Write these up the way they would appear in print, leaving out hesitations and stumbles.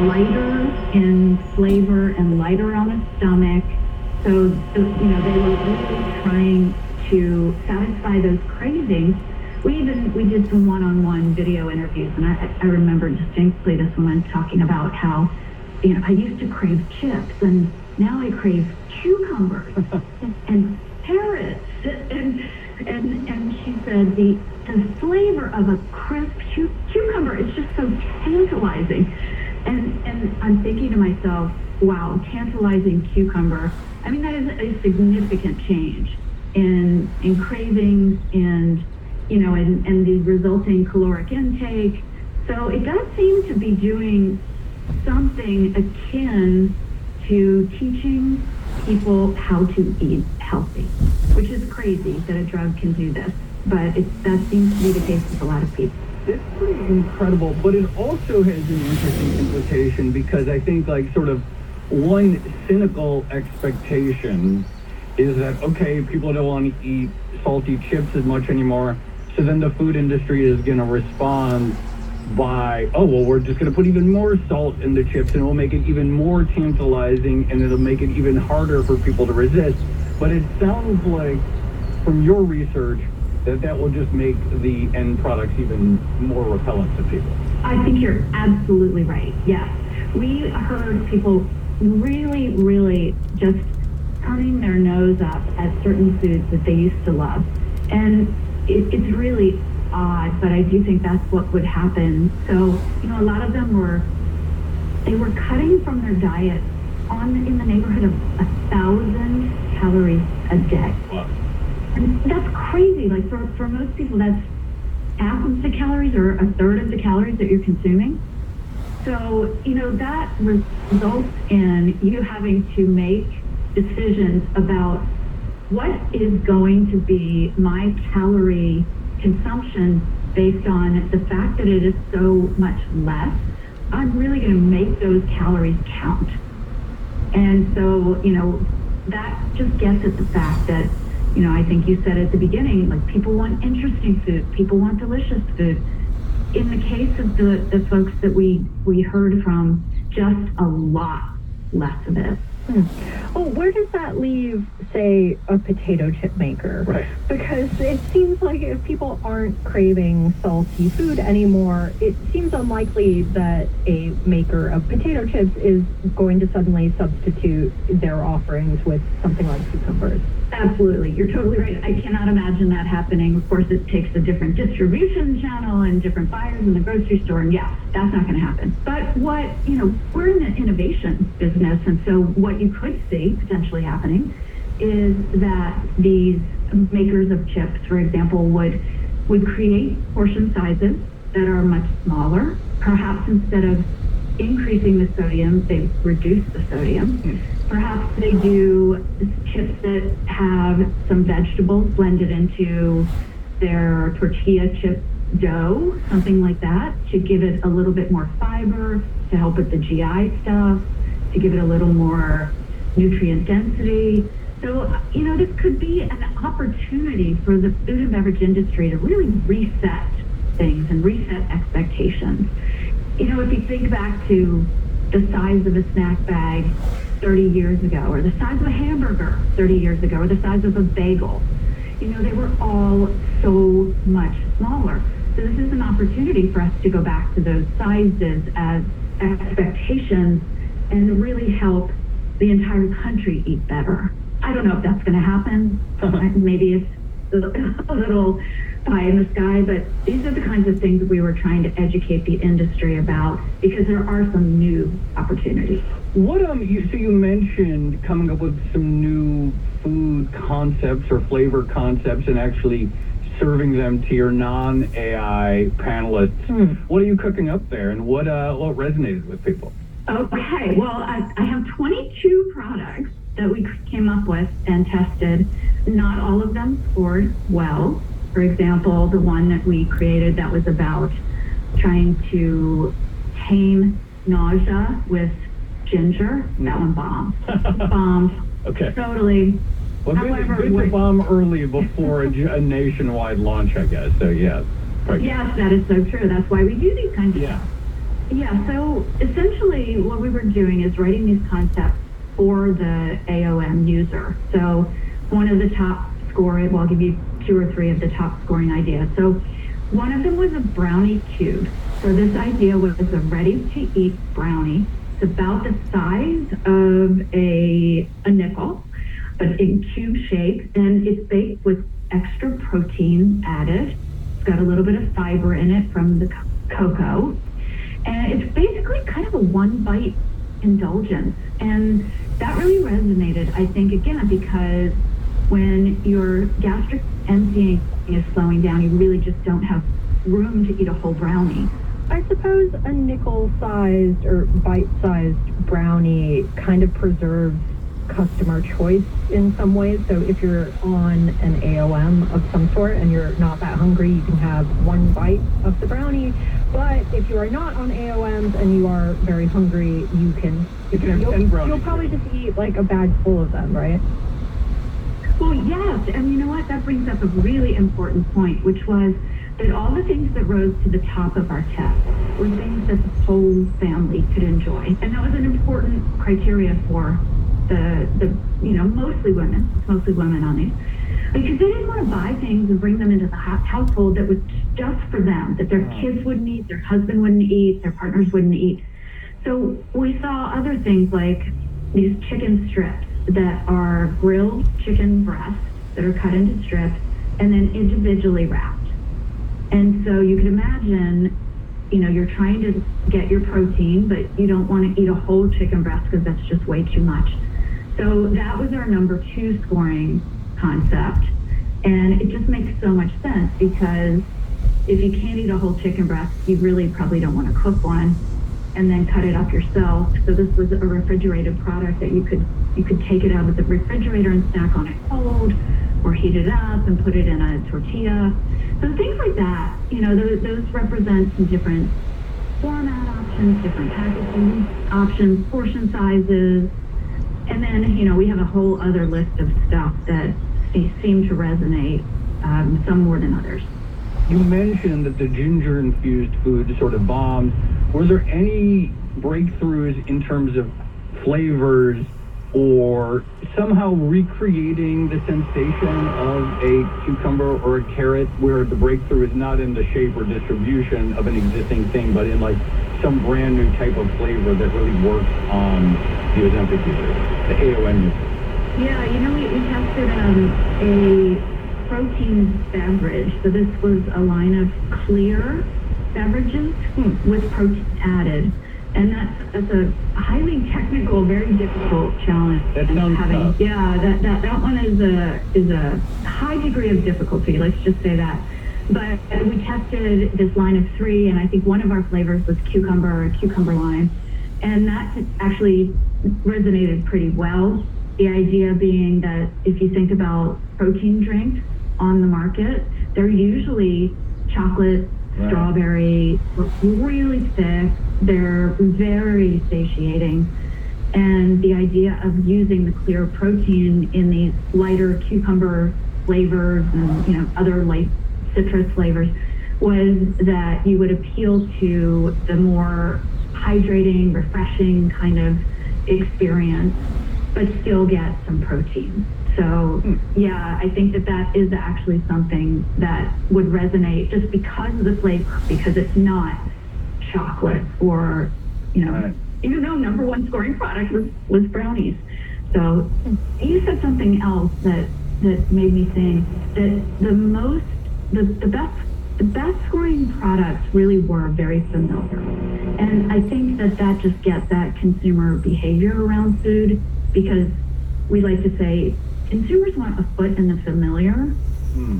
lighter in flavor and lighter on the stomach. So, they were really trying to satisfy those cravings. We did some one-on-one video interviews, and I remember distinctly this woman talking about how, I used to crave chips, and now I crave cucumbers and carrots, and she said the flavor of a crisp cucumber is just so tantalizing, and I'm thinking to myself, wow, tantalizing cucumber. I mean, that is a significant change in cravings and the resulting caloric intake. So it does seem to be doing something akin to teaching people how to eat healthy, which is crazy that a drug can do this, but that seems to be the case with a lot of people. It's pretty incredible, but it also has an interesting implication, because I think sort of one cynical expectation is that, okay, people don't want to eat salty chips as much anymore, so then the food industry is going to respond by, oh, well, we're just going to put even more salt in the chips, and it will make it even more tantalizing, and it'll make it even harder for people to resist. But it sounds like, from your research, that will just make the end products even more repellent to people. I think you're absolutely right. Yes. We heard people really, really just turning their nose up at certain foods that they used to love. And it's really odd, but I do think that's what would happen. So, a lot of them were cutting from their diet in the neighborhood of 1,000 calories a day. Wow. And that's crazy. Like for most people, that's half of the calories or a third of the calories that you're consuming. So, that results in you having to make decisions about what is going to be my calorie consumption based on the fact that it is so much less. I'm really going to make those calories count. And so, that just gets at the fact that, I think you said at the beginning, like, people want interesting food, people want delicious food. In the case of the folks that we heard from, just a lot less of it. Oh, where does that leave, say, a potato chip maker? Right. Because it seems like if people aren't craving salty food anymore, it seems unlikely that a maker of potato chips is going to suddenly substitute their offerings with something like cucumbers. Absolutely. You're totally right. I cannot imagine that happening. Of course, it takes a different distribution channel and different buyers in the grocery store. And yeah, that's not going to happen. But we're in the innovation business. And so what you could see potentially happening is that these makers of chips, for example, would create portion sizes that are much smaller. Perhaps instead of increasing the sodium, they reduce the sodium. Perhaps they do chips that have some vegetables blended into their tortilla chip dough, something like that, to give it a little bit more fiber, to help with the GI stuff, to give it a little more nutrient density. So, this could be an opportunity for the food and beverage industry to really reset things and reset expectations. If you think back to the size of a snack bag 30 years ago, or the size of a hamburger 30 years ago, or the size of a bagel, they were all so much smaller. So this is an opportunity for us to go back to those sizes as expectations and really help the entire country eat better. I don't know if that's going to happen. Maybe it's a little pie in the sky, but these are the kinds of things we were trying to educate the industry about, because there are some new opportunities. What you mentioned coming up with some new food concepts or flavor concepts and actually serving them to your non-AI panelists. What are you cooking up there, and what resonated with people? Okay, well, I have 22 products that we came up with and tested. Not all of them scored well. For example, the one that we created that was about trying to tame nausea with ginger, that one bombed. Bombed. Okay. Totally. Well, However, good to bomb early before a nationwide launch, I guess. So, yeah. Yes, that is so true. That's why we do these kinds of things. Yeah, so essentially what we were doing is writing these concepts for the AOM user. So one of the top scoring, well, I'll give you two or three of the top scoring ideas. So one of them was a brownie cube. So this idea was a ready-to-eat brownie. It's about the size of a nickel, but in cube shape, and it's baked with extra protein added. It's got a little bit of fiber in it from the cocoa. And it's basically kind of a one-bite indulgence. And that really resonated, I think, again, because when your gastric emptying is slowing down, you really just don't have room to eat a whole brownie. I suppose a nickel-sized or bite-sized brownie kind of preserves customer choice in some ways. So if you're on an AOM of some sort and you're not that hungry, you can have one bite of the brownie. But if you are not on AOMs and you are very hungry, you'll probably just eat like a bag full of them, right? Well, yes, and you know what? That brings up a really important point, which was that all the things that rose to the top of our test were things that the whole family could enjoy. And that was an important criteria for the mostly women on these, because they didn't want to buy things and bring them into the household that was just for them, that their kids wouldn't eat, their husband wouldn't eat, their partners wouldn't eat. So we saw other things like these chicken strips that are grilled chicken breasts that are cut into strips and then individually wrapped. And so you can imagine, you're trying to get your protein, but you don't want to eat a whole chicken breast because that's just way too much. So that was our number 2 scoring concept. And it just makes so much sense, because if you can't eat a whole chicken breast, you really probably don't want to cook one and then cut it up yourself. So this was a refrigerated product that you could take it out of the refrigerator and snack on it cold, or heat it up and put it in a tortilla. So things like that, those represent some different format options, different packaging options, portion sizes. And then, we have a whole other list of stuff that seem to resonate, some more than others. You mentioned that the ginger-infused food sort of bombed. Were there any breakthroughs in terms of flavors or somehow recreating the sensation of a cucumber or a carrot, where the breakthrough is not in the shape or distribution of an existing thing, but in like some brand new type of flavor that really works on the Ozempic user, the AOM user? Yeah, we tested a protein beverage. So this was a line of clear beverages with protein added. And that's a highly technical, very difficult challenge. That sounds tough. Yeah, that one is a high degree of difficulty. Let's just say that. But we tested this line of 3, and I think one of our flavors was cucumber lime, and that actually resonated pretty well. The idea being that if you think about protein drinks on the market, they're usually chocolate, strawberry, really thick. They're very satiating. And the idea of using the clear protein in these lighter cucumber flavors and other light citrus flavors was that you would appeal to the more hydrating, refreshing kind of experience, but still get some protein. So yeah, I think that is actually something that would resonate just because of the flavor, because it's not chocolate or, even though number 1 scoring product was brownies. So you said something else that made me think that the best scoring products really were very familiar. And I think that just gets at consumer behavior around food, because we like to say consumers want a foot in the familiar,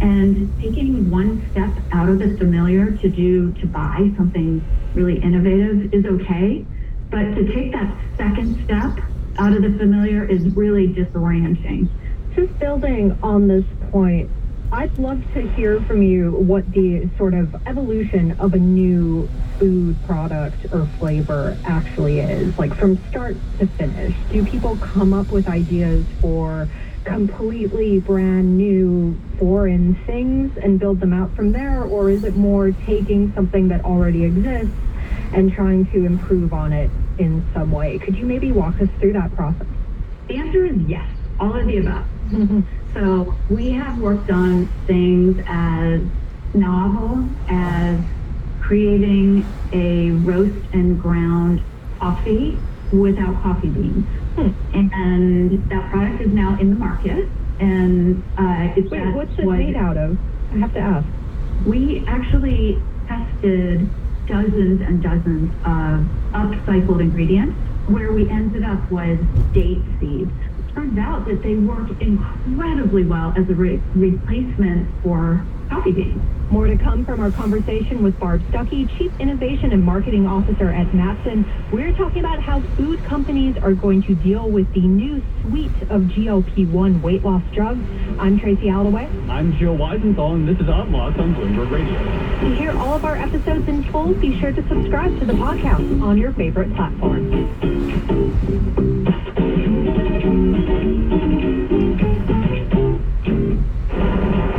and taking one step out of the familiar to buy something really innovative is okay, but to take that second step out of the familiar is really disorienting. Just building on this point, I'd love to hear from you what the sort of evolution of a new food product or flavor actually is, like from start to finish. Do people come up with ideas for completely brand new foreign things and build them out from there, or is it more taking something that already exists and trying to improve on it in some way. Could you maybe walk us through that process? The answer is yes, all of the above. So we have worked on things as novel as creating a roast and ground coffee without coffee beans. And that product is now in the market. And what's it made out of? I have to ask. We actually tested dozens and dozens of upcycled ingredients. Where we ended up was date seeds. It turns out that they work incredibly well as a replacement for coffee beans. More to come from our conversation with Barb Stuckey, Chief Innovation and Marketing Officer at Matson. We're talking about how food companies are going to deal with the new suite of GLP-1 weight loss drugs. I'm Tracy Alloway. I'm Jill Weisenthal, and this is Outlaws on Bloomberg Radio. To hear all of our episodes in full, be sure to subscribe to the podcast on your favorite platform.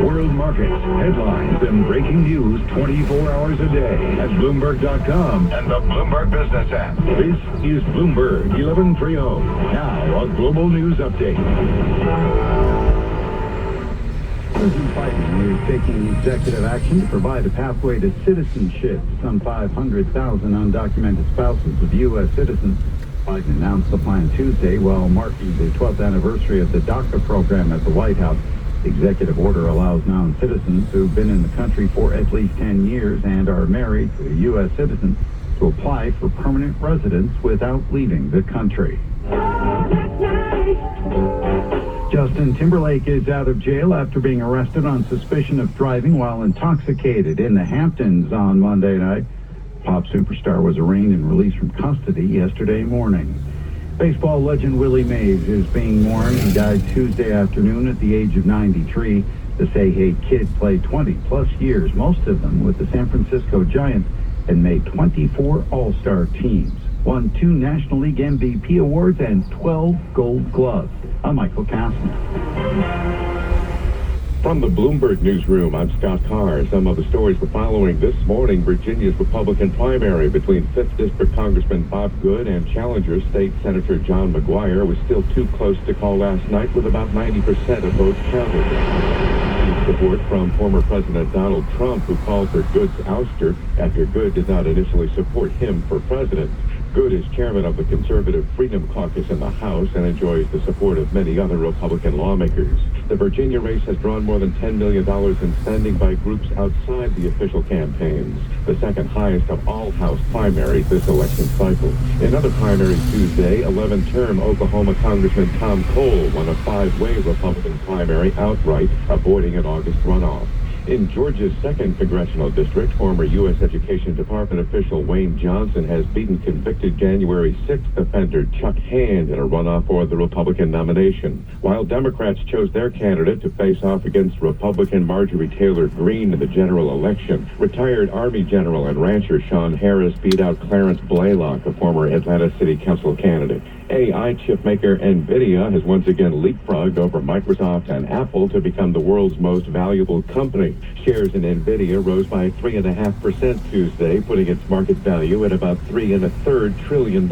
World markets, headlines, and breaking news 24 hours a day at Bloomberg.com and the Bloomberg Business app. This is Bloomberg 1130. Now, a global news update. President Biden is taking executive action to provide a pathway to citizenship to some 500,000 undocumented spouses of U.S. citizens. Biden announced the plan Tuesday while marking the 12th anniversary of the DACA program at the White House. The executive order allows non-citizens who've been in the country for at least 10 years and are married to a U.S. citizen to apply for permanent residence without leaving the country. Justin Timberlake is out of jail after being arrested on suspicion of driving while intoxicated in the Hamptons on Monday night. Pop superstar was arraigned and released from custody yesterday morning. Baseball legend Willie Mays is being mourned. He died Tuesday afternoon at the age of 93. The Say Hey Kid played 20-plus years, most of them with the San Francisco Giants, and made 24 All-Star teams. Won 2 National League MVP awards and 12 Gold Gloves. I'm Michael Kastner. From the Bloomberg Newsroom, I'm Scott Carr. Some of the stories we're following this morning: Virginia's Republican primary between 5th District Congressman Bob Good and challenger State Senator John McGuire was still too close to call last night, with about 90% of votes counted. Support from former President Donald Trump, who called for Good's ouster after Good did not initially support him for president. Good is chairman of the Conservative Freedom Caucus in the House and enjoys the support of many other Republican lawmakers. The Virginia race has drawn more than $10 million in spending by groups outside the official campaigns, the second highest of all House primaries this election cycle. In other primaries Tuesday, 11-term Oklahoma Congressman Tom Cole won a 5-way Republican primary outright, avoiding an August runoff. In Georgia's 2nd Congressional District, former U.S. Education Department official Wayne Johnson has beaten convicted January 6th offender Chuck Hand in a runoff for the Republican nomination. While Democrats chose their candidate to face off against Republican Marjorie Taylor Greene in the general election, retired Army General and rancher Sean Harris beat out Clarence Blaylock, a former Atlanta City Council candidate. AI chip maker NVIDIA has once again leapfrogged over Microsoft and Apple to become the world's most valuable company. Shares in NVIDIA rose by 3.5% Tuesday, putting its market value at about $3.33 trillion.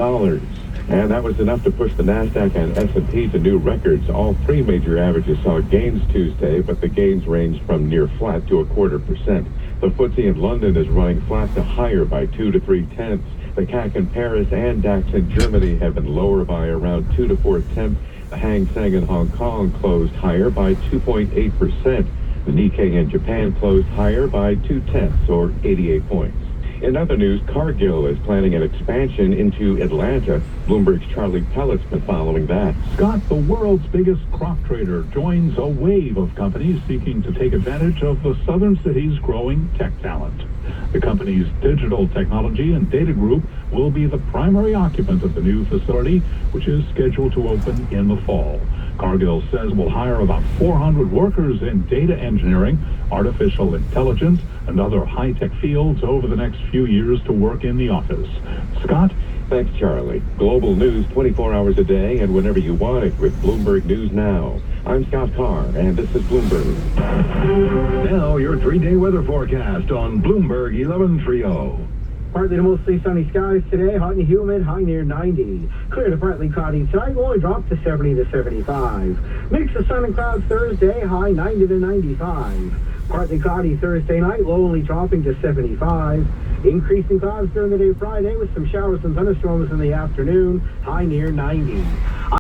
And that was enough to push the NASDAQ and S&P to new records. All 3 major averages saw gains Tuesday, but the gains ranged from near flat to 0.25%. The FTSE in London is running flat to higher by 2 to 3/10. The CAC in Paris and DAX in Germany have been lower by around 2 to 4/10. The Hang Seng in Hong Kong closed higher by 2.8%. The Nikkei in Japan closed higher by 0.2 or 88 points. In other news, Cargill is planning an expansion into Atlanta. Bloomberg's Charlie Pellet's been following that. Scott, the world's biggest crop trader, joins a wave of companies seeking to take advantage of the southern city's growing tech talent. The company's digital technology and data group will be the primary occupant of the new facility, which is scheduled to open in the fall. Cargill says we'll hire about 400 workers in data engineering, artificial intelligence, and other high-tech fields over the next few years to work in the office. Scott? Thanks, Charlie. Global news 24 hours a day and whenever you want it with Bloomberg News Now. I'm Scott Carr, and this is Bloomberg. Now, your 3-day weather forecast on Bloomberg 1130. Partly to mostly sunny skies today, hot and humid, high near 90. Clear to partly cloudy tonight, will only drop to 70 to 75. Mix of sun and clouds Thursday, high 90 to 95. Partly cloudy Thursday night, low only dropping to 75. Increasing clouds during the day Friday with some showers and thunderstorms in the afternoon, high near 90.